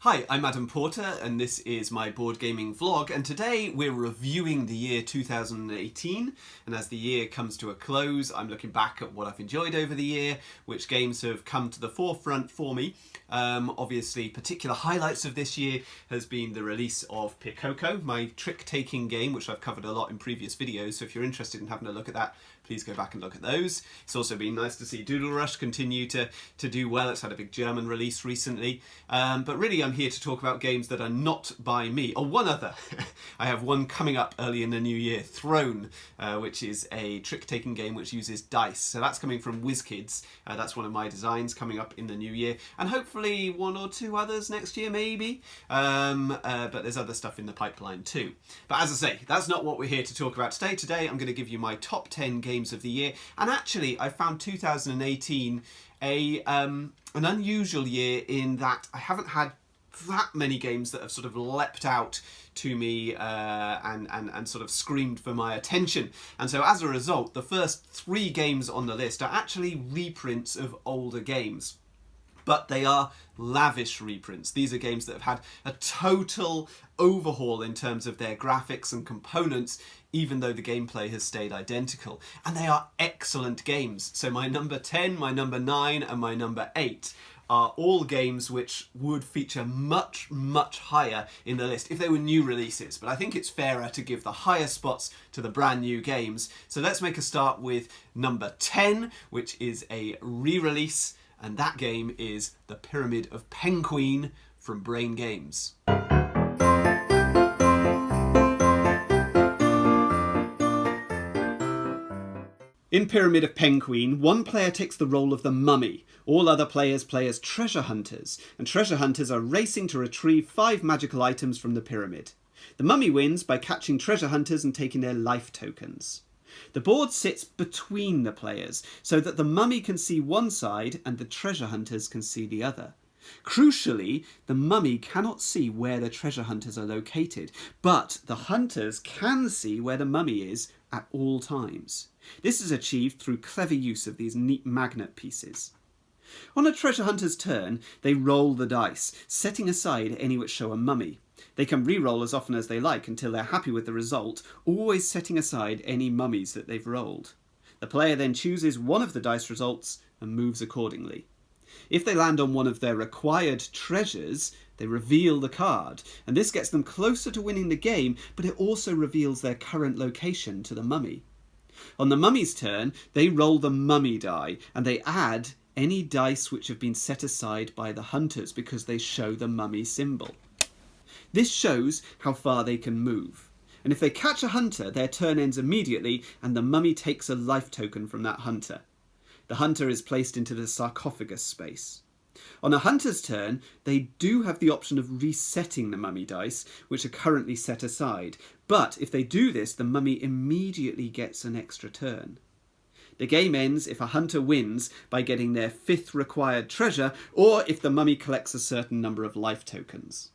Hi, I'm Adam Porter and this is my board gaming vlog, and today we're reviewing the year 2018, and as the year comes to a close I'm looking back at what I've enjoyed over the year, which games have come to the forefront for me. Obviously particular highlights of this year has been the release of Cuzco, my trick-taking game, which I've covered a lot in previous videos, so if you're interested in having a look at that, please go back and look at those. It's also been nice to see Doodle Rush continue to do well. It's had a big German release recently. But really I'm here to talk about games that are not by me. Oh, one other. I have one coming up early in the new year, Throne, which is a trick-taking game which uses dice. So that's coming from WizKids. That's one of my designs coming up in the new year. And hopefully one or two others next year, maybe. But there's other stuff in the pipeline too. But as I say, that's not what we're here to talk about today. Today I'm going to give you my top 10 games of the year, and actually I found 2018 an unusual year in that I haven't had that many games that have sort of leapt out to me and sort of screamed for my attention. And so as a result, the first 3 games on the list are actually reprints of older games. But they are lavish reprints. These are games that have had a total overhaul in terms of their graphics and components, even though the gameplay has stayed identical. And they are excellent games. So my number 10, my number 9 and my number 8 are all games which would feature much, much higher in the list if they were new releases. But I think it's fairer to give the higher spots to the brand new games. So let's make a start with number 10, which is a re-release. And that game is The Pyramid of Penguin from Brain Games. In Pyramid of Penguin, one player takes the role of the mummy. All other players play as treasure hunters, and treasure hunters are racing to retrieve 5 magical items from the pyramid. The mummy wins by catching treasure hunters and taking their life tokens. The board sits between the players, so that the mummy can see one side and the treasure hunters can see the other. Crucially, the mummy cannot see where the treasure hunters are located, but the hunters can see where the mummy is at all times. This is achieved through clever use of these neat magnet pieces. On a treasure hunter's turn, they roll the dice, setting aside any which show a mummy. They can re-roll as often as they like until they're happy with the result, always setting aside any mummies that they've rolled. The player then chooses one of the dice results and moves accordingly. If they land on one of their required treasures, they reveal the card, and this gets them closer to winning the game, but it also reveals their current location to the mummy. On the mummy's turn, they roll the mummy die, and they add any dice which have been set aside by the hunters because they show the mummy symbol. This shows how far they can move. And if they catch a hunter, their turn ends immediately and the mummy takes a life token from that hunter. The hunter is placed into the sarcophagus space. On a hunter's turn, they do have the option of resetting the mummy dice, which are currently set aside. But if they do this, the mummy immediately gets an extra turn. The game ends if a hunter wins by getting their 5th required treasure, or if the mummy collects a certain number of life tokens.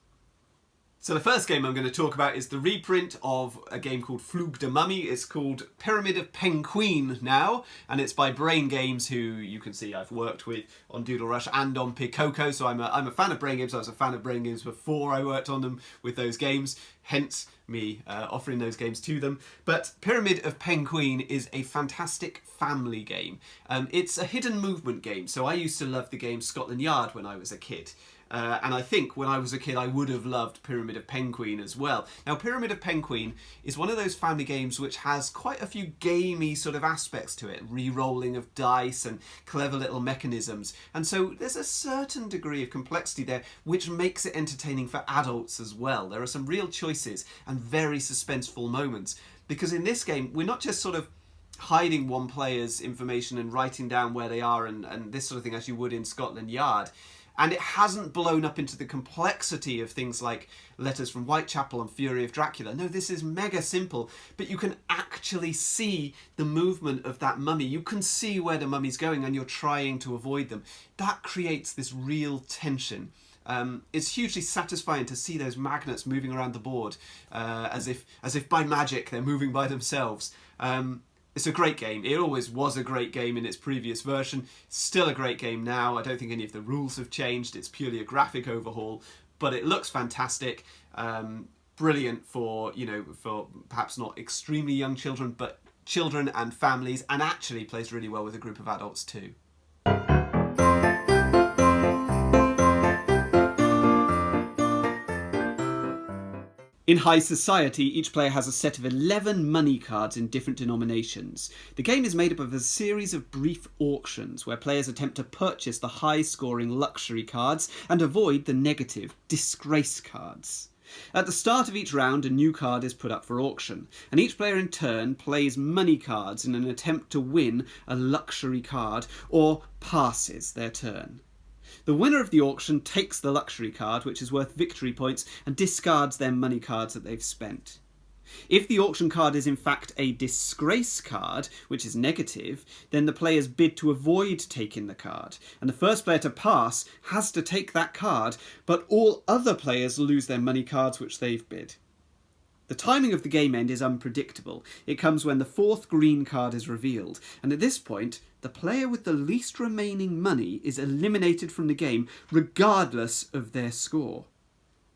So the first game I'm going to talk about is the reprint of a game called Flug der Mummy. It's called Pyramid of Penguin now, and it's by Brain Games, who you can see I've worked with on Doodle Rush and on Cuzco, so I'm a fan of Brain Games. I was a fan of Brain Games before I worked on them with those games, hence me offering those games to them. But Pyramid of Penguin is a fantastic family game. It's a hidden movement game, so I used to love the game Scotland Yard when I was a kid. And I think when I was a kid I would have loved Pyramid of Penguin as well. Now Pyramid of Penguin is one of those family games which has quite a few gamey sort of aspects to it, re-rolling of dice and clever little mechanisms, and so there's a certain degree of complexity there which makes it entertaining for adults as well. There are some real choices and very suspenseful moments, because in this game we're not just sort of hiding one player's information and writing down where they are and this sort of thing as you would in Scotland Yard. And it hasn't blown up into the complexity of things like Letters from Whitechapel and Fury of Dracula. No, this is mega simple, but you can actually see the movement of that mummy. You can see where the mummy's going and you're trying to avoid them. That creates this real tension. It's hugely satisfying to see those magnets moving around the board as if by magic they're moving by themselves. It's a great game. It always was a great game in its previous version. Still a great game now. I don't think any of the rules have changed. It's purely a graphic overhaul. but it looks fantastic. Brilliant for, for perhaps not extremely young children, but children and families, and actually plays really well with a group of adults too. In High Society, each player has a set of 11 money cards in different denominations. The game is made up of a series of brief auctions where players attempt to purchase the high-scoring luxury cards and avoid the negative disgrace cards. At the start of each round, a new card is put up for auction, and each player in turn plays money cards in an attempt to win a luxury card or passes their turn. The winner of the auction takes the luxury card, which is worth victory points, and discards their money cards that they've spent. If the auction card is in fact a disgrace card, which is negative, then the players bid to avoid taking the card, and the first player to pass has to take that card, but all other players lose their money cards which they've bid. The timing of the game end is unpredictable. It comes when the fourth green card is revealed, and at this point, the player with the least remaining money is eliminated from the game, regardless of their score.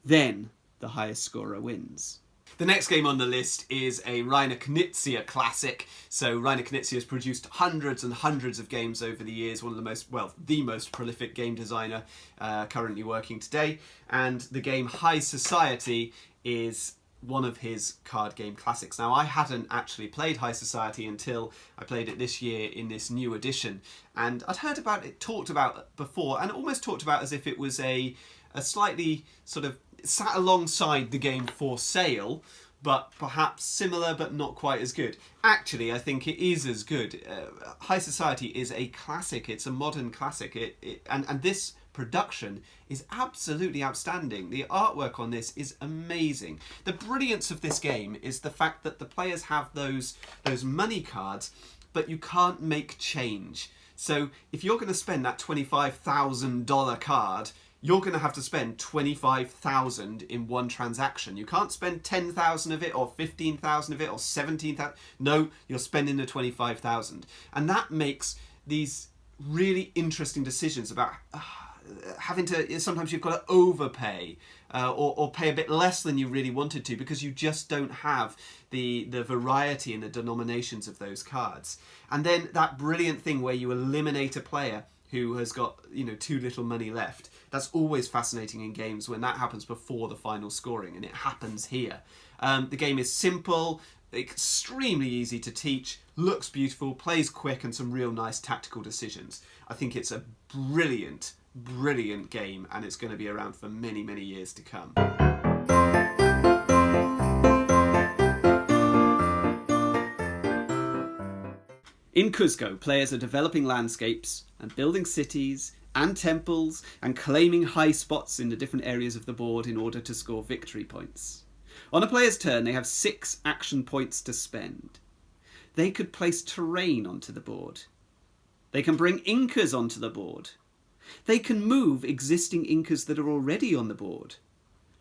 Then, the highest scorer wins. The next game on the list is a Rainer Knizia classic. So Rainer Knizia has produced hundreds and hundreds of games over the years, one of the most prolific game designer currently working today. And the game High Society is one of his card game classics. Now, I hadn't actually played High Society until I played it this year in this new edition, and I'd heard about it talked about before, and almost talked about as if it was a slightly sort of sat alongside the game For Sale, but perhaps similar but not quite as good. Actually, I think it is as good. High Society is a classic. It's a modern classic. And this production is absolutely outstanding. The artwork on this is amazing. The brilliance of this game is the fact that the players have those money cards, but you can't make change. So if you're going to spend that $25,000 card, you're going to have to spend $25,000 in one transaction. You can't spend 10,000 of it, or 15,000 of it, or 17,000. No, you're spending the 25,000, and that makes these really interesting decisions about having to. Sometimes you've got to overpay, or pay a bit less than you really wanted to, because you just don't have the variety and the denominations of those cards. And then that brilliant thing where you eliminate a player who has got too little money left. That's always fascinating in games when that happens before the final scoring, and it happens here. The game is simple, extremely easy to teach, looks beautiful, plays quick, and some real nice tactical decisions. I think it's a brilliant, brilliant game, and it's going to be around for many, many years to come. In Cuzco, players are developing landscapes and building cities and temples and claiming high spots in the different areas of the board in order to score victory points. On a player's turn, they have 6 action points to spend. They could place terrain onto the board. They can bring Incas onto the board. They can move existing Incas that are already on the board.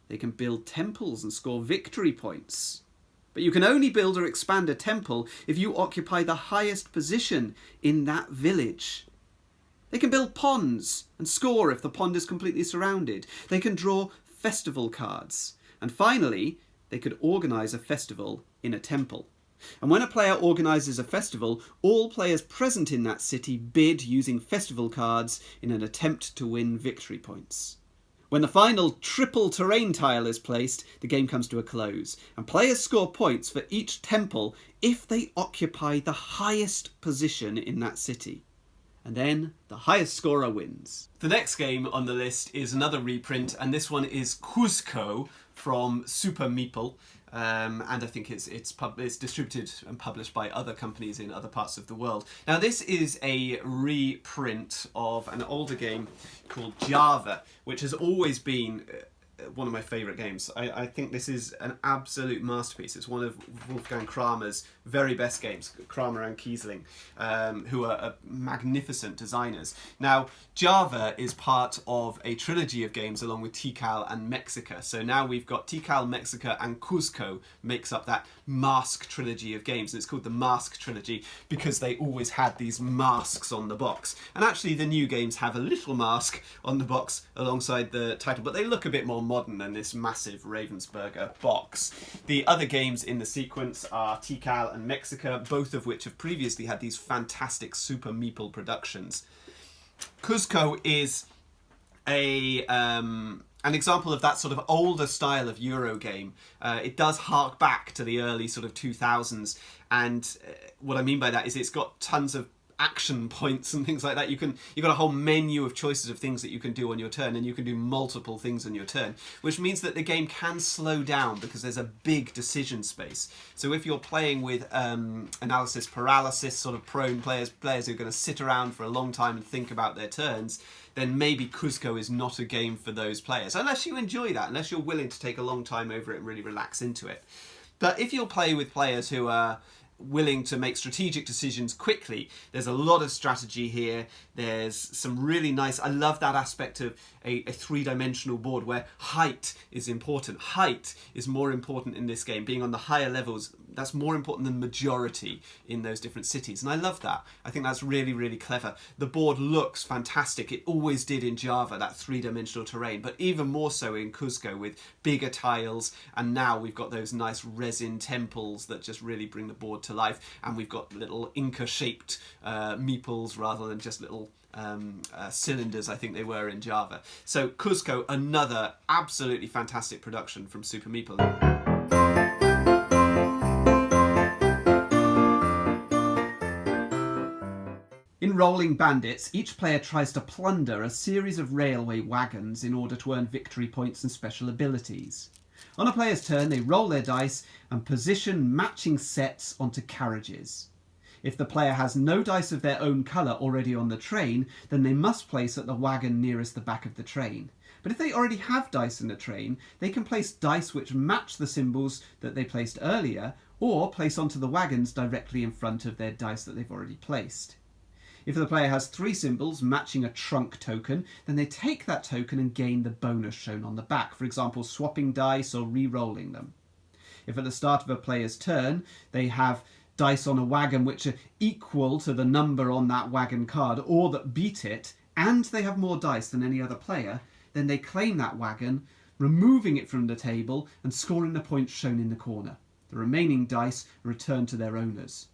They can build temples and score victory points. But you can only build or expand a temple if you occupy the highest position in that village. They can build ponds and score if the pond is completely surrounded. They can draw festival cards. And finally, they could organise a festival in a temple. And when a player organises a festival, all players present in that city bid using festival cards in an attempt to win victory points. When the final triple terrain tile is placed, the game comes to a close, and players score points for each temple if they occupy the highest position in that city. And then the highest scorer wins. The next game on the list is another reprint, and this one is Cuzco from Super Meeple. And I think it's distributed and published by other companies in other parts of the world. Now, this is a reprint of an older game called Java, which has always been one of my favourite games. I think this is an absolute masterpiece. It's one of Wolfgang Kramer's very best games, Kramer and Kiesling, who are magnificent designers. Now, Java is part of a trilogy of games along with Tikal and Mexica. So now we've got Tikal, Mexica, and Cuzco makes up that mask trilogy of games. And it's called the Mask Trilogy because they always had these masks on the box. And actually the new games have a little mask on the box alongside the title, but they look a bit more modern than this massive Ravensburger box. The other games in the sequence are Tikal and Mexica, both of which have previously had these fantastic Super Meeple productions. Cuzco is an example of that sort of older style of Euro game. It does hark back to the early sort of 2000s, and what I mean by that is it's got tons of action points and things like that. You've got a whole menu of choices of things that you can do on your turn, and you can do multiple things on your turn, which means that the game can slow down because there's a big decision space. So if you're playing with analysis paralysis sort of prone players who are going to sit around for a long time and think about their turns, then maybe Cuzco is not a game for those players, unless you enjoy that, unless you're willing to take a long time over it and really relax into it. But if you'll play with players who are willing to make strategic decisions quickly, there's a lot of strategy here. There's some really nice, I love that aspect of a three-dimensional board where height is important. Height is more important in this game. Being on the higher levels, that's more important than majority in those different cities. And I love that. I think that's really, really clever. The board looks fantastic. It always did in Java, that three-dimensional terrain, but even more so in Cuzco with bigger tiles. And now we've got those nice resin temples that just really bring the board to life. And we've got little Inca-shaped meeples rather than just little cylinders, I think they were in Java. So Cuzco, another absolutely fantastic production from Super Meeple. In Rolling Bandits, each player tries to plunder a series of railway wagons in order to earn victory points and special abilities. On a player's turn, they roll their dice and position matching sets onto carriages. If the player has no dice of their own colour already on the train, then they must place at the wagon nearest the back of the train. But if they already have dice in the train, they can place dice which match the symbols that they placed earlier, or place onto the wagons directly in front of their dice that they've already placed. If the player has 3 symbols matching a trunk token, then they take that token and gain the bonus shown on the back, for example, swapping dice or re-rolling them. If at the start of a player's turn they have dice on a wagon which are equal to the number on that wagon card or that beat it, and they have more dice than any other player, then they claim that wagon, removing it from the table and scoring the points shown in the corner. The remaining dice are returned to their owners.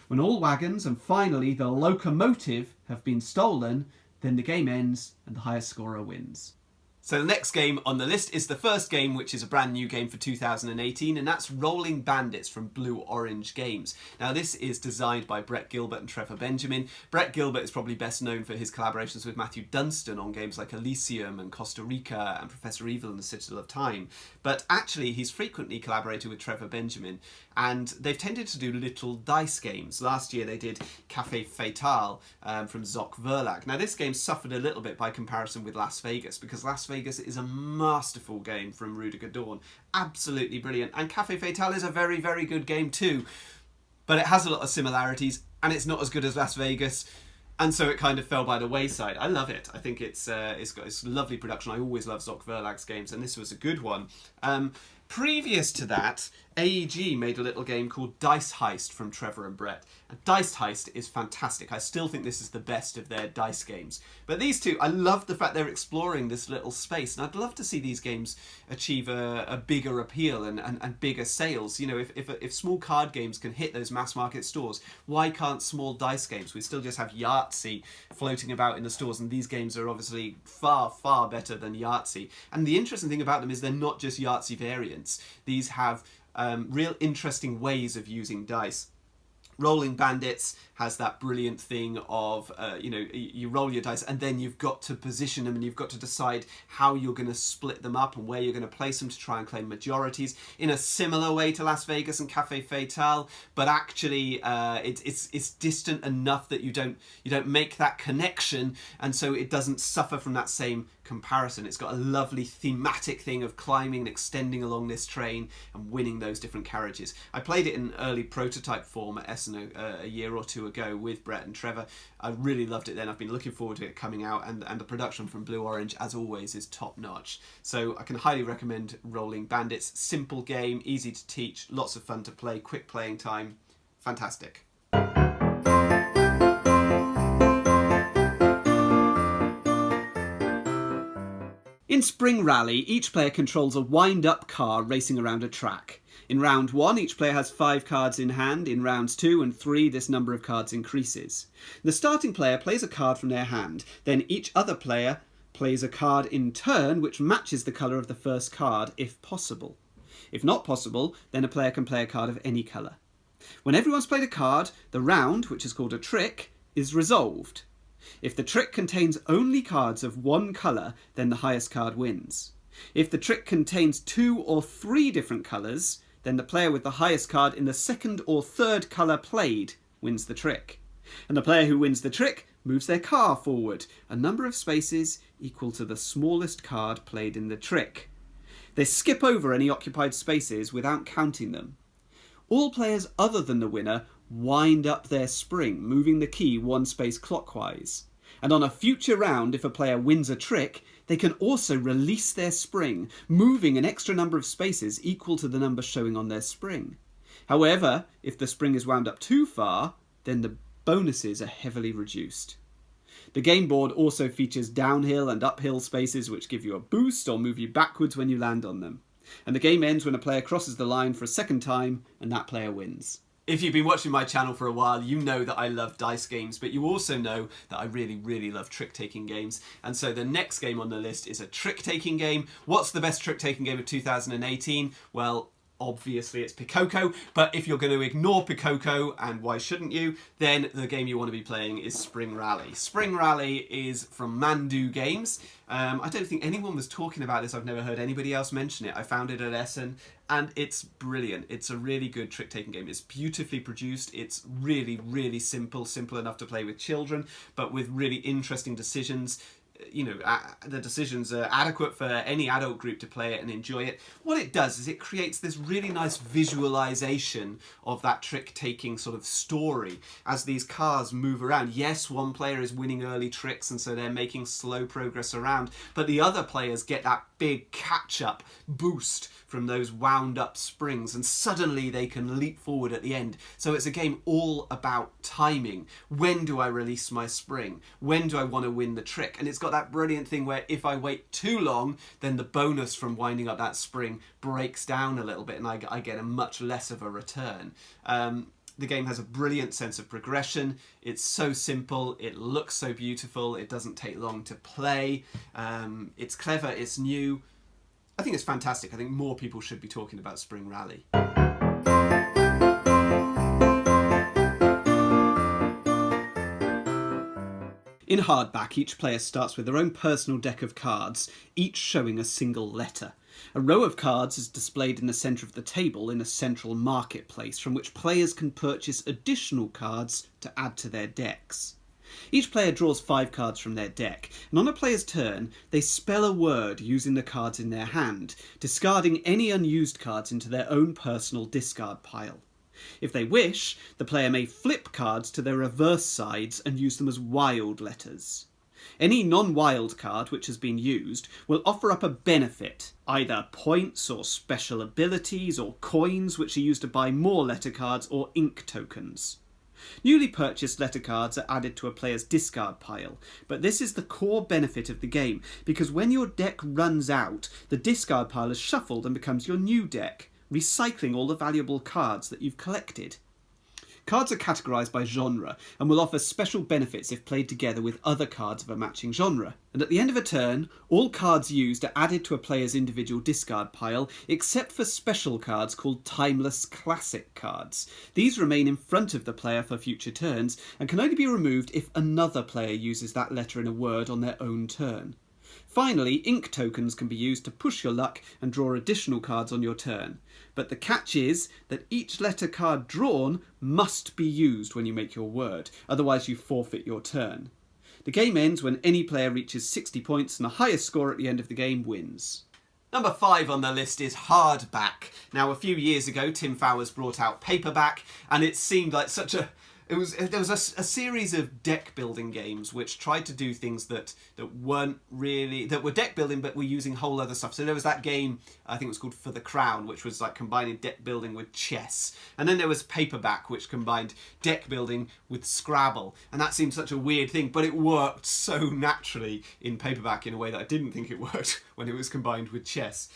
When all wagons and finally the locomotive have been stolen, then the game ends and the highest scorer wins. So the next game on the list is the first game, which is a brand new game for 2018, and that's Rolling Bandits from Blue Orange Games. Now this is designed by Brett Gilbert and Trevor Benjamin. Brett Gilbert is probably best known for his collaborations with Matthew Dunstan on games like Elysium and Costa Rica and Professor Evil and the Citadel of Time. But actually he's frequently collaborated with Trevor Benjamin, and they've tended to do little dice games. Last year they did Café Fatale from Zoc Verlag. Now this game suffered a little bit by comparison with Las Vegas, because Las Vegas is a masterful game from Rudiger Dorn. Absolutely brilliant. And Café Fatale is a very, very good game too. But it has a lot of similarities, and it's not as good as Las Vegas. And so it kind of fell by the wayside. I love it. I think it's got a lovely production. I always love Zoc Verlag's games, and this was a good one. Previous to that, AEG made a little game called Dice Heist from Trevor and Brett. And Dice Heist is fantastic. I still think this is the best of their dice games. But these two, I love the fact they're exploring this little space, and I'd love to see these games achieve a bigger appeal and bigger sales. You know, if small card games can hit those mass market stores, why can't small dice games? We still just have Yahtzee floating about in the stores, and these games are obviously far, far better than Yahtzee. And the interesting thing about them is they're not just Yahtzee variants. These have real interesting ways of using dice. Rolling Bandits has that brilliant thing of, you roll your dice and then you've got to position them and you've got to decide how you're going to split them up and where you're going to place them to try and claim majorities in a similar way to Las Vegas and Café Fatale, but actually it's distant enough that you don't make that connection, and so it doesn't suffer from that same comparison. It's got a lovely thematic thing of climbing and extending along this train and winning those different carriages. I played it in early prototype form at Essen a year or two ago with Brett and Trevor. I really loved it then. I've been looking forward to it coming out, and the production from Blue Orange, as always, is top notch. So I can highly recommend Rolling Bandits. Simple game, easy to teach, lots of fun to play, quick playing time, fantastic. In Spring Rally, each player controls a wind-up car racing around a track. In round 1, each player has 5 cards in hand. In rounds 2 and 3, this number of cards increases. The starting player plays a card from their hand, then each other player plays a card in turn which matches the colour of the first card if possible. If not possible, then a player can play a card of any colour. When everyone's played a card, the round, which is called a trick, is resolved. If the trick contains only cards of one colour, then the highest card wins. If the trick contains 2 or 3 different colours, then the player with the highest card in the second or third colour played wins the trick. And the player who wins the trick moves their car forward, a number of spaces equal to the smallest card played in the trick. They skip over any occupied spaces without counting them. All players other than the winner wind up their spring, moving the key 1 space clockwise. And on a future round, if a player wins a trick, they can also release their spring, moving an extra number of spaces equal to the number showing on their spring. However, if the spring is wound up too far, then the bonuses are heavily reduced. The game board also features downhill and uphill spaces which give you a boost or move you backwards when you land on them. And the game ends when a player crosses the line for a second time, and that player wins. If you've been watching my channel for a while, you know that I love dice games, but you also know that I really love trick-taking games. And so the next game on the list is a trick-taking game. What's the best trick-taking game of 2018? Well, obviously it's Pikoko, but if you're going to ignore Pikoko, and why shouldn't you, then the game you want to be playing is Spring Rally. Spring Rally is from Mandu Games. I don't think anyone was talking about this. I've never heard anybody else mention it. I found it at Essen, and it's brilliant. It's a really good trick-taking game. It's beautifully produced. It's really simple enough to play with children, but with really interesting decisions. You know, the decisions are adequate for any adult group to play it and enjoy it. What it does is it creates this really nice visualization of that trick-taking sort of story as these cars move around. Yes, one player is winning early tricks and so they're making slow progress around, but the other players get that big catch-up boost from those wound-up springs, and suddenly they can leap forward at the end. So it's a game all about timing. When do I release my spring? When do I want to win the trick? And it's got that brilliant thing where if I wait too long, then the bonus from winding up that spring breaks down a little bit and I get a much less of a return. The game has a brilliant sense of progression. It's so simple, it looks so beautiful, it doesn't take long to play. It's clever, it's new. I think it's fantastic. I think more people should be talking about Spring Rally. In Hardback, each player starts with their own personal deck of cards, each showing a single letter. A row of cards is displayed in the centre of the table in a central marketplace from which players can purchase additional cards to add to their decks. Each player draws 5 cards from their deck, and on a player's turn, they spell a word using the cards in their hand, discarding any unused cards into their own personal discard pile. If they wish, the player may flip cards to their reverse sides and use them as wild letters. Any non-wild card which has been used will offer up a benefit, either points or special abilities or coins which are used to buy more letter cards or ink tokens. Newly purchased letter cards are added to a player's discard pile, but this is the core benefit of the game, because when your deck runs out, the discard pile is shuffled and becomes your new deck, recycling all the valuable cards that you've collected. Cards are categorised by genre and will offer special benefits if played together with other cards of a matching genre. And at the end of a turn, all cards used are added to a player's individual discard pile, except for special cards called Timeless Classic cards. These remain in front of the player for future turns and can only be removed if another player uses that letter in a word on their own turn. Finally, ink tokens can be used to push your luck and draw additional cards on your turn. But the catch is that each letter card drawn must be used when you make your word, otherwise you forfeit your turn. The game ends when any player reaches 60 points and the highest score at the end of the game wins. Number 5 on the list is Hardback. Now, a few years ago, Tim Fowers brought out Paperback, and it seemed like such a there was a series of deck building games which tried to do things that weren't really, that were deck building but were using whole other stuff. So there was that game, I think it was called For the Crown, which was like combining deck building with chess. And then there was Paperback, which combined deck building with Scrabble. And that seemed such a weird thing, but it worked so naturally in Paperback in a way that I didn't think it worked when it was combined with chess.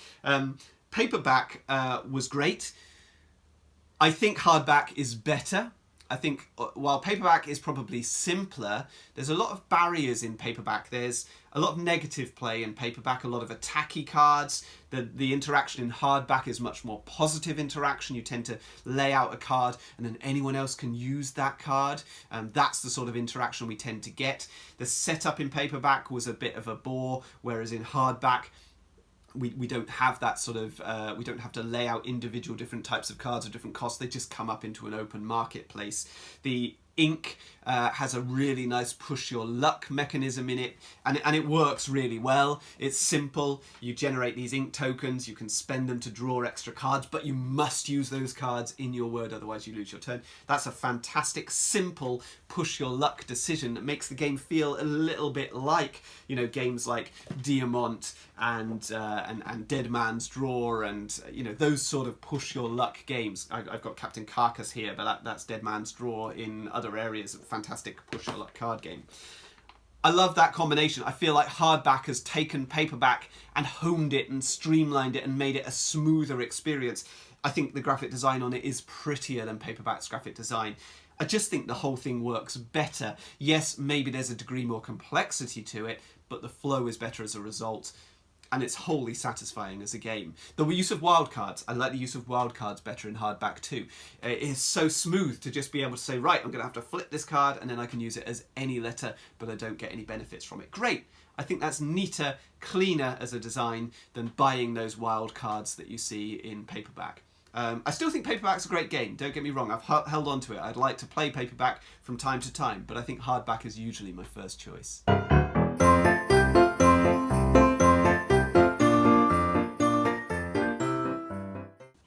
Paperback was great. I think Hardback is better. I think while Paperback is probably simpler, there's a lot of barriers in Paperback. There's a lot of negative play in Paperback, a lot of attacky cards. The interaction in Hardback is much more positive interaction. You tend to lay out a card and then anyone else can use that card. That's the sort of interaction we tend to get. The setup in Paperback was a bit of a bore, whereas in Hardback, we don't have that sort of, we don't have to lay out individual different types of cards of different costs. They just come up into an open marketplace. The ink has a really nice push your luck mechanism in it, and it works really well. It's simple. You generate these ink tokens, you can spend them to draw extra cards, but you must use those cards in your word, otherwise you lose your turn. That's a fantastic, simple push your luck decision that makes the game feel a little bit like, you know, games like Diamant and Dead Man's Draw, and you know, those sort of push your luck games. I've got Captain Carcass here, but that's Dead Man's Draw in other areas. A fantastic push your luck card game. I love that combination. I feel like Hardback has taken Paperback and honed it and streamlined it and made it a smoother experience. I think the graphic design on it is prettier than Paperback's graphic design. I just think the whole thing works better. Yes, maybe there's a degree more complexity to it, but the flow is better as a result. And it's wholly satisfying as a game. The use of wildcards, I like the use of wildcards better in Hardback too. It is so smooth to just be able to say, right, I'm going to have to flip this card and then I can use it as any letter, but I don't get any benefits from it. Great. I think that's neater, cleaner as a design than buying those wildcards that you see in Paperback. I still think Paperback's a great game, don't get me wrong. I've held on to it. I'd like to play Paperback from time to time, but I think Hardback is usually my first choice.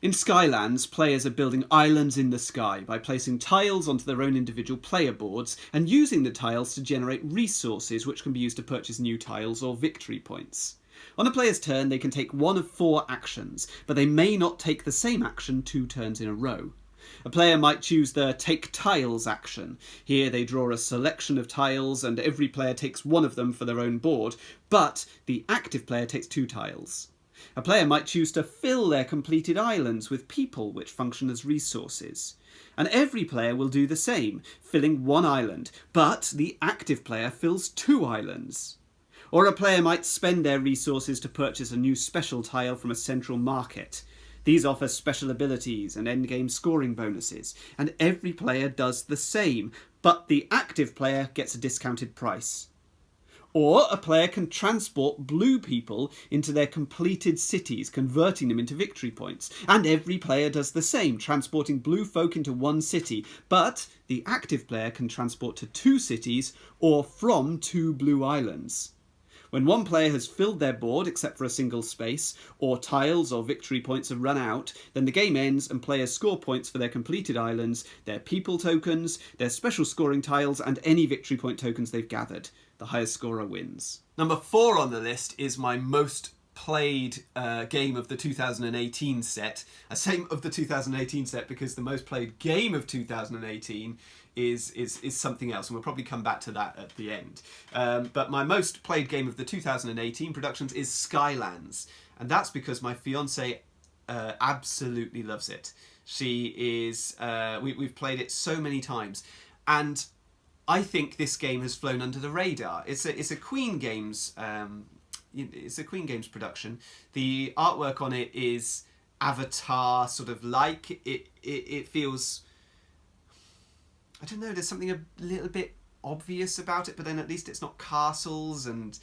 In Skylands, players are building islands in the sky by placing tiles onto their own individual player boards and using the tiles to generate resources which can be used to purchase new tiles or victory points. On a player's turn, they can take one of 4 actions, but they may not take the same action 2 turns in a row. A player might choose the Take Tiles action. Here they draw a selection of tiles and every player takes one of them for their own board, but the active player takes 2 tiles. A player might choose to fill their completed islands with people which function as resources. And every player will do the same, filling 1 island, but the active player fills 2 islands. Or a player might spend their resources to purchase a new special tile from a central market. These offer special abilities and endgame scoring bonuses, and every player does the same, but the active player gets a discounted price. Or a player can transport blue people into their completed cities, converting them into victory points. And every player does the same, transporting blue folk into 1 city. But the active player can transport to 2 cities or from 2 blue islands. When one player has filled their board, except for a single space, or tiles or victory points have run out, then the game ends and players score points for their completed islands, their people tokens, their special scoring tiles, and any victory point tokens they've gathered. The highest scorer wins. Number 4 on the list is my most played game of the 2018 set. I say of the 2018 set because the most played game of 2018 is something else, and we'll probably come back to that at the end. But my most played game of the 2018 productions is Skylands, and that's because my fiance absolutely loves it. She is we've played it so many times, and I think this game has flown under the radar. It's a Queen Games it's a Queen Games production. The artwork on it is Avatar sort of like. It feels, I don't know, there's something a little bit obvious about it, but then at least it's not castles and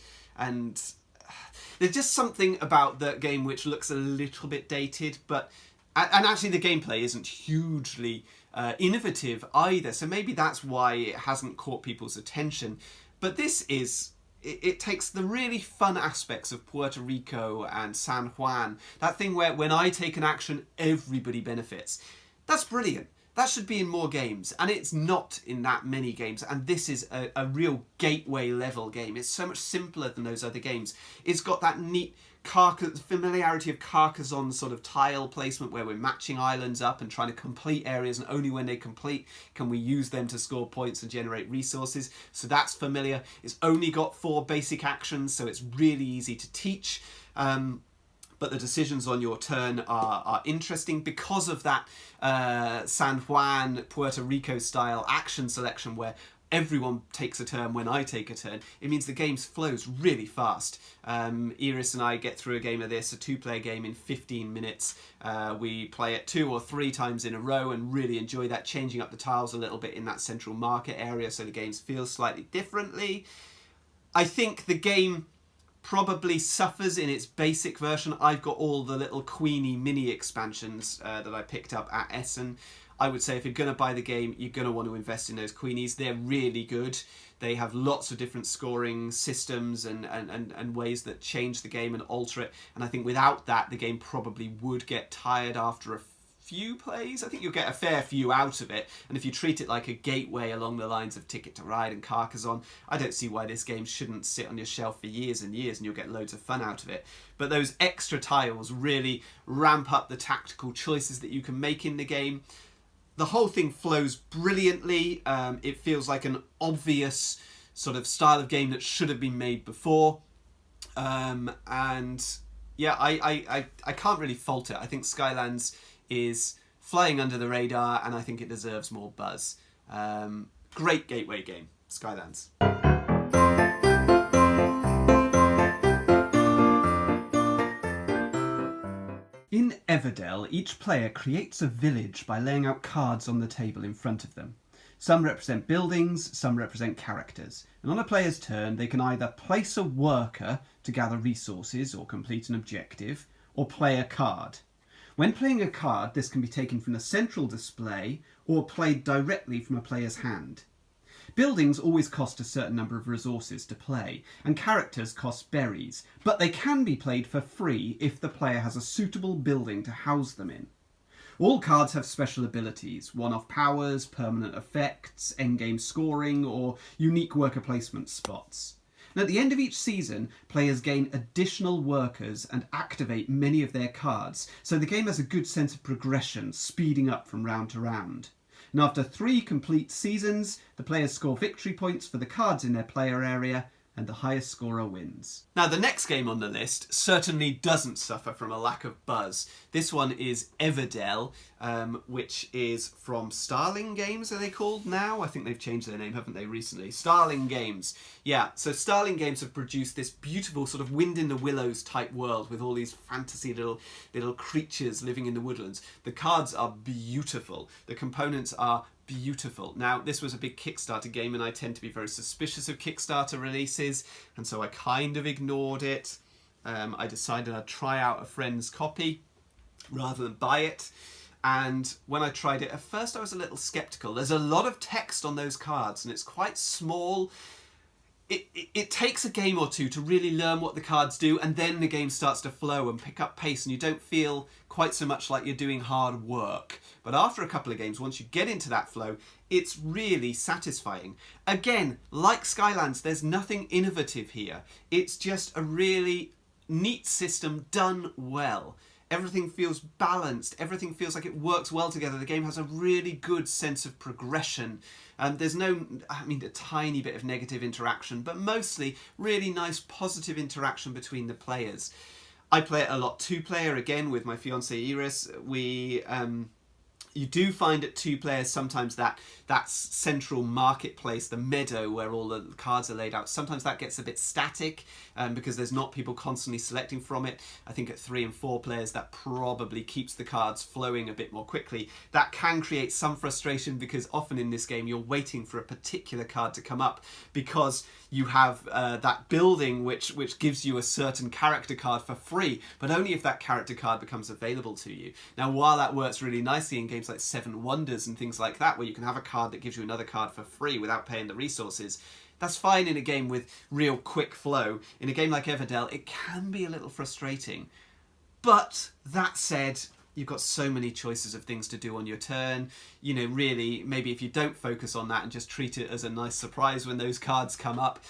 there's just something about the game which looks a little bit dated, but and actually the gameplay isn't hugely innovative either, so maybe that's why it hasn't caught people's attention. But this is, it takes the really fun aspects of Puerto Rico and San Juan, that thing where when I take an action everybody benefits. That's brilliant. That should be in more games, and it's not in that many games, and this is a real gateway level game. It's so much simpler than those other games. It's got that neat familiarity of Carcassonne sort of tile placement where we're matching islands up and trying to complete areas, and only when they complete can we use them to score points and generate resources. So that's familiar. It's only got 4 basic actions, so it's really easy to teach. But the decisions on your turn are interesting because of that San Juan, Puerto Rico style action selection where everyone takes a turn when I take a turn. It means the game flows really fast. Iris and I get through a game of this, a 2-player game, in 15 minutes. We play it 2 or 3 times in a row and really enjoy that, changing up the tiles a little bit in that central market area so the games feel slightly differently. I think the game probably suffers in its basic version. I've got all the little Queenie mini expansions that I picked up at Essen. I would say if you're going to buy the game, you're going to want to invest in those Queenies. They're really good. They have lots of different scoring systems and ways that change the game and alter it. And I think without that, the game probably would get tired after a few plays. I think you'll get a fair few out of it. And if you treat it like a gateway along the lines of Ticket to Ride and Carcassonne, I don't see why this game shouldn't sit on your shelf for years and years and you'll get loads of fun out of it. But those extra tiles really ramp up the tactical choices that you can make in the game. The whole thing flows brilliantly. It feels like an obvious sort of style of game that should have been made before. And yeah, I can't really fault it. I think Skylands is flying under the radar and I think it deserves more buzz. Great gateway game, Skylands. In Everdell, each player creates a village by laying out cards on the table in front of them. Some represent buildings, some represent characters, and on a player's turn they can either place a worker to gather resources or complete an objective, or play a card. When playing a card, this can be taken from the central display or played directly from a player's hand. Buildings always cost a certain number of resources to play, and characters cost berries, but they can be played for free if the player has a suitable building to house them in. All cards have special abilities, one-off powers, permanent effects, endgame scoring, or unique worker placement spots. And at the end of each season, players gain additional workers and activate many of their cards, so the game has a good sense of progression, speeding up from round to round. And after 3 complete seasons, the players score victory points for the cards in their player area, and the highest scorer wins. Now, the next game on the list certainly doesn't suffer from a lack of buzz. This one is Everdell, which is from Starling Games, are they called now? I think they've changed their name, haven't they, recently? Starling Games. Yeah, so Starling Games have produced this beautiful sort of Wind in the Willows type world with all these fantasy little creatures living in the woodlands. The cards are beautiful. The components are beautiful. Now, this was a big Kickstarter game and I tend to be very suspicious of Kickstarter releases, and so I kind of ignored it. I decided I'd try out a friend's copy rather than buy it. And when I tried it, at first I was a little skeptical. There's a lot of text on those cards and it's quite small. It takes a game or two to really learn what the cards do, and then the game starts to flow and pick up pace and you don't feel quite so much like you're doing hard work. But after a couple of games, once you get into that flow, it's really satisfying. Again, like Skylands, there's nothing innovative here. It's just a really neat system done well. Everything feels balanced. Everything feels like it works well together. The game has a really good sense of progression. There's no, a tiny bit of negative interaction, but mostly really nice positive interaction between the players. I play it a lot 2-player, again, with my fiancée Iris. You do find at 2 players sometimes that central marketplace, the meadow where all the cards are laid out, sometimes that gets a bit static because there's not people constantly selecting from it. I think at 3 and 4 players that probably keeps the cards flowing a bit more quickly. That can create some frustration because often in this game you're waiting for a particular card to come up because you have that building which gives you a certain character card for free, but only if that character card becomes available to you. Now, while that works really nicely in games like 7 Wonders and things like that, where you can have a card that gives you another card for free without paying the resources, that's fine in a game with real quick flow. In a game like Everdell, it can be a little frustrating. But that said, you've got so many choices of things to do on your turn. You know, really, maybe if you don't focus on that and just treat it as a nice surprise when those cards come up,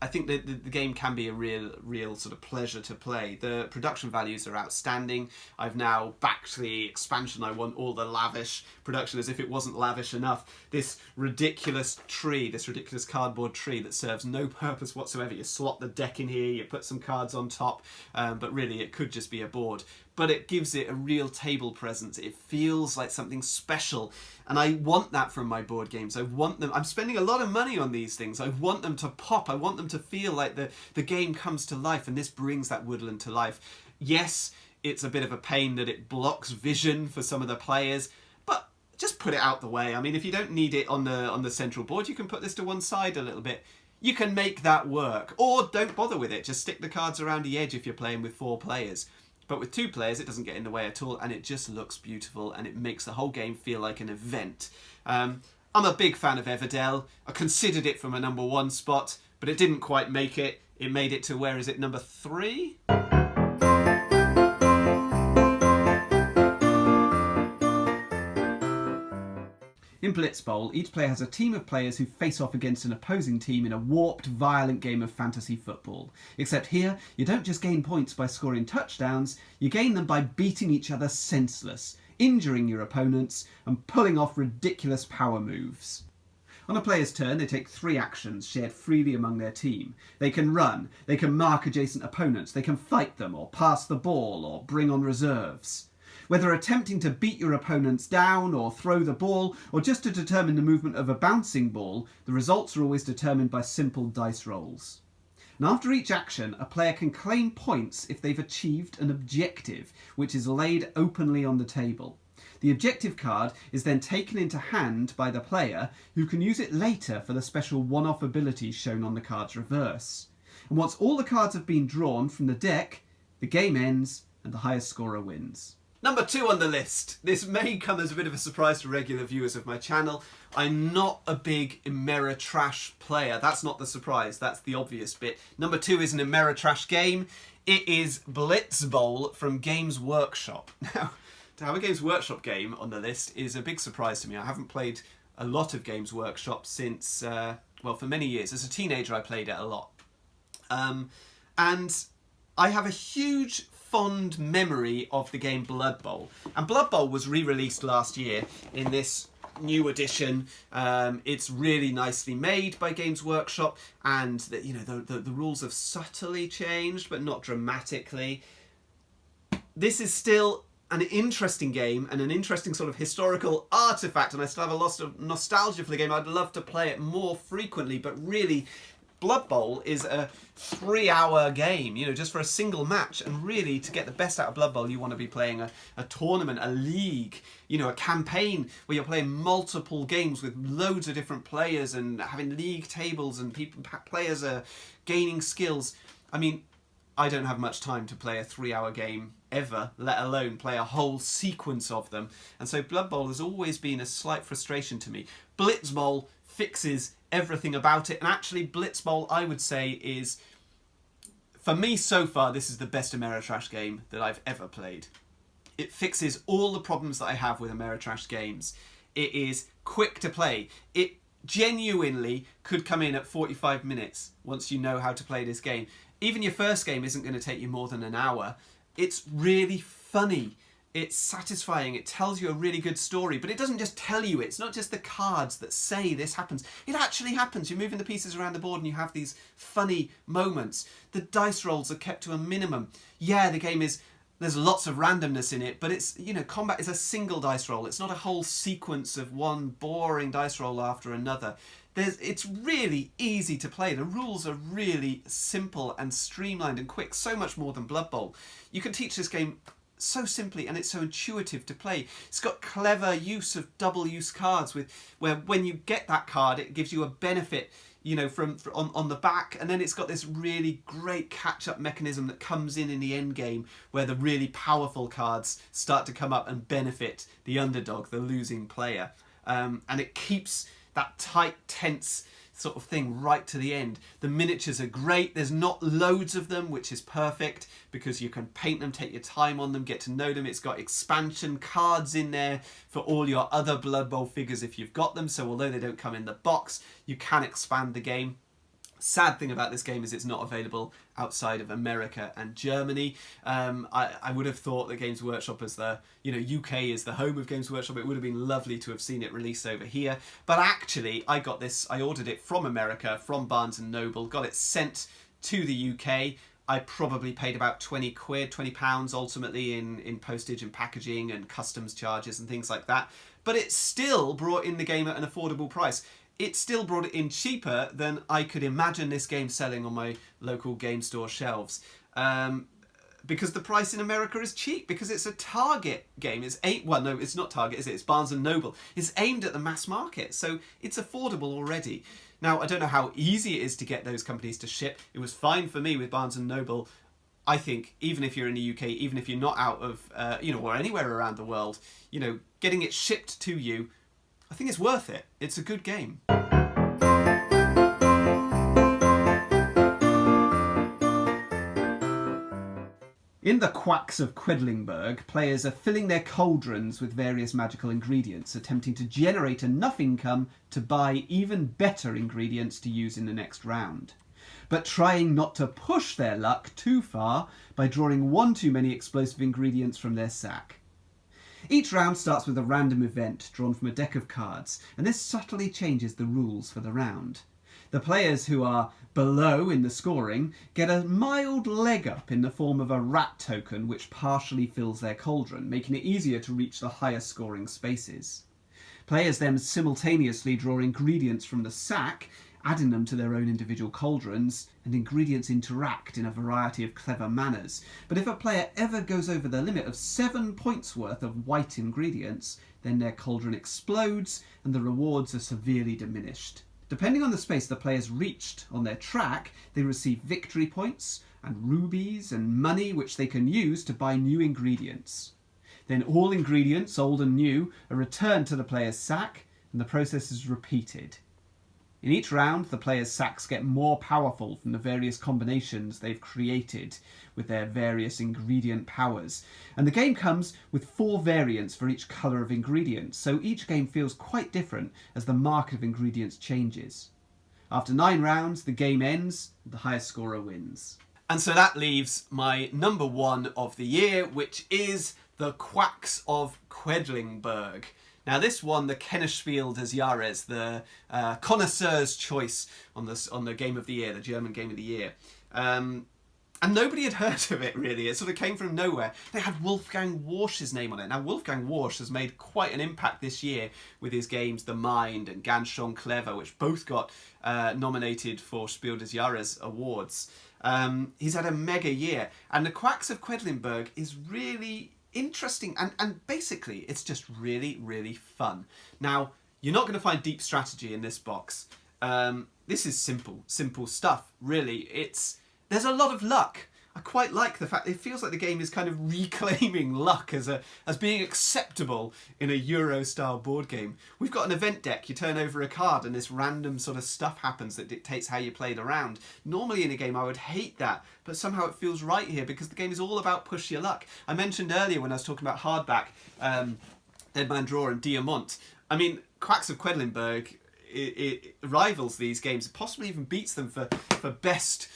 I think that the game can be a real sort of pleasure to play. The production values are outstanding. I've now backed the expansion. I want all the lavish production, as if it wasn't lavish enough. This ridiculous tree, this ridiculous cardboard tree that serves no purpose whatsoever. You slot the deck in here, you put some cards on top, but really it could just be a board. But it gives it a real table presence. It feels like something special. And I want that from my board games. I want them, I'm spending a lot of money on these things. I want them to pop. I want them to feel like the game comes to life, and this brings that woodland to life. Yes, it's a bit of a pain that it blocks vision for some of the players, but just put it out the way. I mean, if you don't need it on the central board, you can put this to one side a little bit. You can make that work. Or don't bother with it. Just stick the cards around the edge if you're playing with 4 players. But with 2 players, it doesn't get in the way at all, and it just looks beautiful, and it makes the whole game feel like an event. I'm a big fan of Everdell. I considered it from a number 1 spot, but it didn't quite make it. It made it to, where is it, number 3? In Blitz Bowl, each player has a team of players who face off against an opposing team in a warped, violent game of fantasy football. Except here, you don't just gain points by scoring touchdowns, you gain them by beating each other senseless, injuring your opponents, and pulling off ridiculous power moves. On a player's turn, they take 3 actions shared freely among their team. They can run, they can mark adjacent opponents, they can fight them, or pass the ball, or bring on reserves. Whether attempting to beat your opponents down or throw the ball, or just to determine the movement of a bouncing ball, the results are always determined by simple dice rolls. And after each action, a player can claim points if they've achieved an objective, which is laid openly on the table. The objective card is then taken into hand by the player, who can use it later for the special one-off abilities shown on the card's reverse. And once all the cards have been drawn from the deck, the game ends and the highest scorer wins. Number 2 on the list. This may come as a bit of a surprise to regular viewers of my channel. I'm not a big Ameritrash player. That's not the surprise, that's the obvious bit. Number 2 is an Ameritrash game. It is Blitz Bowl from Games Workshop. Now, to have a Games Workshop game on the list is a big surprise to me. I haven't played a lot of Games Workshop since, well, for many years. As a teenager, I played it a lot. And I have a huge fond memory of the game Blood Bowl. And Blood Bowl was re-released last year in this new edition. It's really nicely made by Games Workshop, and the rules have subtly changed, but not dramatically. This is still an interesting game and an interesting sort of historical artifact, and I still have a lot of nostalgia for the game. I'd love to play it more frequently, but really, Blood Bowl is a 3-hour game, just for a single match. And really, to get the best out of Blood Bowl, you want to be playing a tournament, a league, a campaign where you're playing multiple games with loads of different players and having league tables and players are gaining skills. I mean, I don't have much time to play a 3-hour game ever, let alone play a whole sequence of them. And so Blood Bowl has always been a slight frustration to me. Blitz Bowl fixes everything about it, and actually Blitz Bowl, I would say, is, for me so far, this is the best Ameritrash game that I've ever played. It fixes all the problems that I have with Ameritrash games. It is quick to play. It genuinely could come in at 45 minutes once you know how to play this game. Even your first game isn't going to take you more than an hour. It's really funny. It's satisfying, it tells you a really good story, but it doesn't just tell you it. It's not just the cards that say this happens. It actually happens. You're moving the pieces around the board and you have these funny moments. The dice rolls are kept to a minimum. Yeah, the game is, there's lots of randomness in it, but it's, combat is a single dice roll. It's not a whole sequence of one boring dice roll after another. It's really easy to play. The rules are really simple and streamlined and quick, so much more than Blood Bowl. You can teach this game so simply, and it's so intuitive to play. It's got clever use of double use cards, where when you get that card, it gives you a benefit, from on the back, and then it's got this really great catch-up mechanism that comes in the end game, where the really powerful cards start to come up and benefit the underdog, the losing player, and it keeps that tight, tense sort of thing right to the end. The miniatures are great. There's not loads of them, which is perfect because you can paint them, take your time on them, get to know them. It's got expansion cards in there for all your other Blood Bowl figures if you've got them. So although they don't come in the box, you can expand the game. Sad thing about this game is it's not available outside of America and Germany. I would have thought that Games Workshop, as the UK is the home of Games Workshop, it would have been lovely to have seen it released over here. But actually, I ordered it from America, from Barnes & Noble, got it sent to the UK. I probably paid about £20 ultimately in postage and packaging and customs charges and things like that. But it still brought in the game at an affordable price. It still brought it in cheaper than I could imagine this game selling on my local game store shelves. Because the price in America is cheap, because it's a Target game. It's not Target, is it? It's Barnes & Noble. It's aimed at the mass market, so it's affordable already. Now, I don't know how easy it is to get those companies to ship. It was fine for me with Barnes & Noble. I think even if you're in the UK, even if you're not out of, or anywhere around the world, getting it shipped to you, I think it's worth it. It's a good game. In the Quacks of Quedlinburg, players are filling their cauldrons with various magical ingredients, attempting to generate enough income to buy even better ingredients to use in the next round, but trying not to push their luck too far by drawing one too many explosive ingredients from their sack. Each round starts with a random event drawn from a deck of cards, and this subtly changes the rules for the round. The players who are below in the scoring get a mild leg up in the form of a rat token which partially fills their cauldron, making it easier to reach the higher scoring spaces. Players then simultaneously draw ingredients from the sack, adding them to their own individual cauldrons, and ingredients interact in a variety of clever manners. But if a player ever goes over the limit of 7 points worth of white ingredients, then their cauldron explodes and the rewards are severely diminished. Depending on the space the players reached on their track, they receive victory points and rubies and money which they can use to buy new ingredients. Then all ingredients, old and new, are returned to the player's sack, and the process is repeated. In each round, the players' sacks get more powerful from the various combinations they've created with their various ingredient powers. And the game comes with 4 variants for each colour of ingredients, so each game feels quite different as the market of ingredients changes. After 9 rounds, the game ends, and the highest scorer wins. And so that leaves my number 1 of the year, which is the Quacks of Quedlinburg. Now this won the Kennerspiel des Jahres, the connoisseur's choice on the Game of the Year, the German Game of the Year. And nobody had heard of it really. It sort of came from nowhere. They had Wolfgang Warsch's name on it. Now Wolfgang Warsch has made quite an impact this year with his games The Mind and Ganz schon clever, which both got nominated for Spiel des Jahres awards. He's had a mega year. And the Quacks of Quedlinburg is really interesting, and basically it's just really, really fun. Now, you're not going to find deep strategy in this box. This is simple stuff, really. There's a lot of luck. I quite like the fact it feels like the game is kind of reclaiming luck as being acceptable in a Euro-style board game. We've got an event deck. You turn over a card and this random sort of stuff happens that dictates how you play the round. Normally in a game I would hate that, but somehow it feels right here because the game is all about push your luck. I mentioned earlier when I was talking about Hardback, Dead Man Draw and Diamant. I mean, Quacks of Quedlinburg, it rivals these games, possibly even beats them for best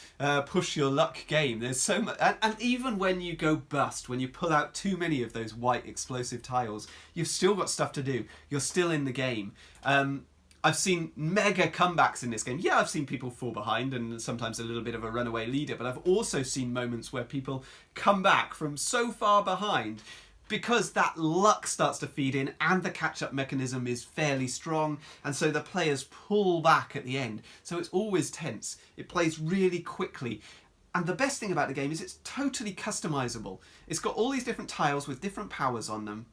push your luck game. There's so much, and even when you go bust, when you pull out too many of those white explosive tiles, you've still got stuff to do. You're still in the game. I've seen mega comebacks in this game. Yeah, I've seen people fall behind and sometimes a little bit of a runaway leader, but I've also seen moments where people come back from so far behind because that luck starts to feed in and the catch-up mechanism is fairly strong, and so the players pull back at the end. So it's always tense. It plays really quickly. And the best thing about the game is it's totally customizable. It's got all these different tiles with different powers on them.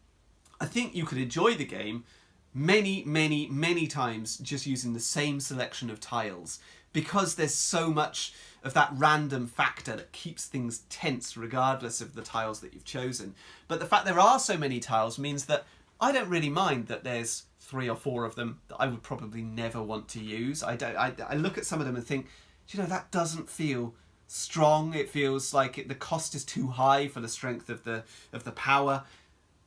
I think you could enjoy the game many times just using the same selection of tiles, because there's so much of that random factor that keeps things tense regardless of the tiles that you've chosen. But the fact there are so many tiles means that I don't really mind that there's 3 or 4 of them that I would probably never want to use. I look at some of them and think, you know, that doesn't feel strong. It feels like the cost is too high for the strength of the power.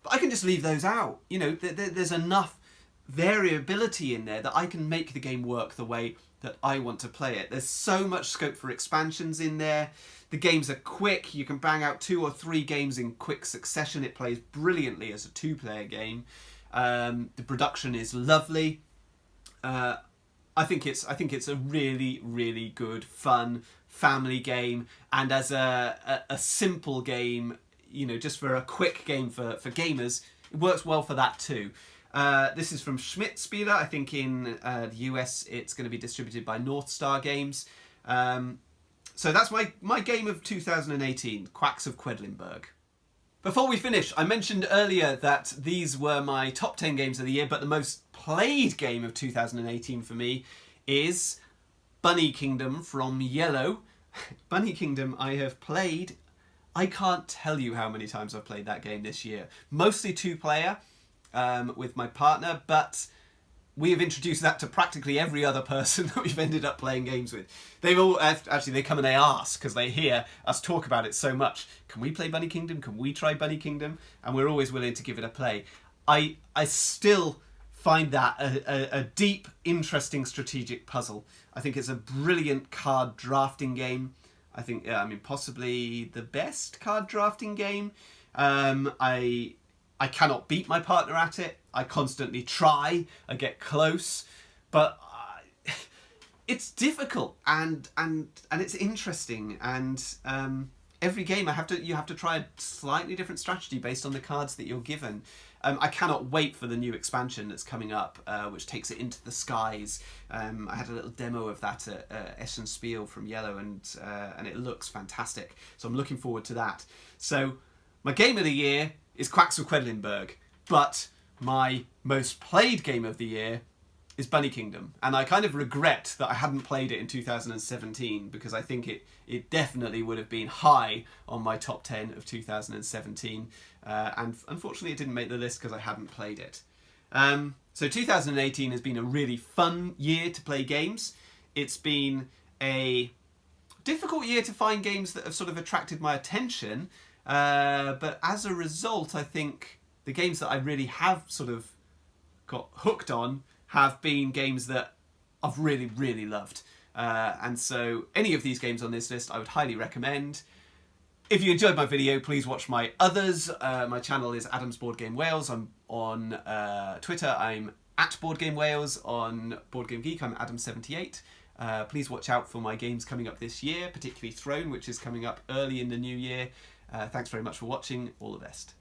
But I can just leave those out. You know, there's enough variability in there that I can make the game work the way that I want to play it. There's so much scope for expansions in there. The games are quick. You can bang out 2 or 3 games in quick succession. It plays brilliantly as a 2-player game. The production is lovely. I think it's a really, really good, fun family game, and as a simple game, you know, just for a quick game for gamers, it works well for that too. This is from Schmidt-Spieler. I think in the US it's going to be distributed by North Star Games. So that's my game of 2018, Quacks of Quedlinburg. Before we finish, I mentioned earlier that these were my top 10 games of the year, but the most played game of 2018 for me is Bunny Kingdom from Yellow. Bunny Kingdom I have played, I can't tell you how many times I've played that game this year. Mostly 2-player with my partner, but we have introduced that to practically every other person that we've ended up playing games with. They've all, actually they come and they ask, because they hear us talk about it so much. Can we play Bunny Kingdom? Can we try Bunny Kingdom? And we're always willing to give it a play. I still find that a deep, interesting strategic puzzle. I think it's a brilliant card drafting game. I think, I mean, possibly the best card drafting game. I cannot beat my partner at it. I constantly try. I get close, but it's difficult and it's interesting. And every game you have to try a slightly different strategy based on the cards that you're given. I cannot wait for the new expansion that's coming up, which takes it into the skies. I had a little demo of that at Essen Spiel from Yellow, and it looks fantastic. So I'm looking forward to that. So my game of the year is Quacks of Quedlinburg, but my most played game of the year is Bunny Kingdom, and I kind of regret that I hadn't played it in 2017, because I think it definitely would have been high on my top 10 of 2017, and unfortunately it didn't make the list because I hadn't played it. So 2018 has been a really fun year to play games. It's been a difficult year to find games that have sort of attracted my attention, but as a result, I think the games that I really have sort of got hooked on have been games that I've really, really loved. And so any of these games on this list I would highly recommend. If you enjoyed my video, please watch my others. My channel is Adam's Board Game Wales. I'm on Twitter. I'm at Board Game Wales. On Board Game Geek, I'm Adam78. Please watch out for my games coming up this year, particularly Throne, which is coming up early in the new year. Thanks very much for watching. All the best.